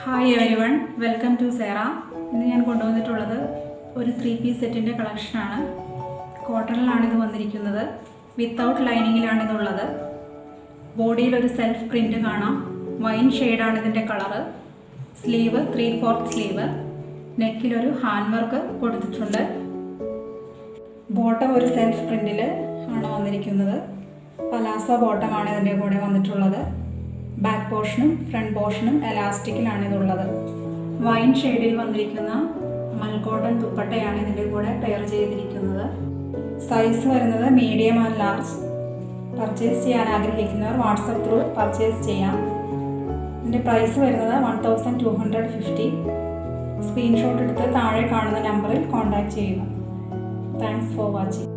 Hi everyone, welcome to Sera. ഇന്ന് ഞാൻ കൊണ്ടുവന്നിട്ടുള്ളത് ഒരു 3-piece സെറ്റിൻ്റെ കളക്ഷനാണ്. കോട്ടണിലാണിത് വന്നിരിക്കുന്നത്. വിത്തൗട്ട് ലൈനിങ്ങിലാണിതുള്ളത്. ബോഡിയിൽ ഒരു സെൽഫ് പ്രിൻറ്റ് കാണാം. വൈൻ ഷെയ്ഡാണ് ഇതിൻ്റെ കളറ്. Sleeve 3/4 sleeve. നെക്കിലൊരു ഹാൻഡ് വർക്ക് കൊടുത്തിട്ടുണ്ട്. ബോട്ടം ഒരു സെൽഫ് പ്രിൻറ്റിൽ ആണ് വന്നിരിക്കുന്നത്. പലാസോ ബോട്ടമാണ് ഇതിൻ്റെ കൂടെ വന്നിട്ടുള്ളത്. ബാക്ക് പോർഷനും ഫ്രണ്ട് പോർഷനും എലാസ്റ്റിക്കിലാണ് ഇതുള്ളത്. വൈൻ ഷെയ്ഡിൽ വന്നിരിക്കുന്ന മൽക്കോട്ടൺ ദുപ്പട്ടയാണ് ഇതിൻ്റെ കൂടെ പെയർ ചെയ്തിരിക്കുന്നത്. സൈസ് വരുന്നത് മീഡിയം ആൻഡ് ലാർജ്. പർച്ചേസ് ചെയ്യാൻ ആഗ്രഹിക്കുന്നവർ വാട്സപ്പ് ത്രൂ പർച്ചേസ് ചെയ്യാം. ഇതിൻ്റെ പ്രൈസ് വരുന്നത് 1250. സ്ക്രീൻഷോട്ട് എടുത്ത് താഴെ കാണുന്ന നമ്പറിൽ കോൺടാക്റ്റ് ചെയ്യുക. Thanks for watching.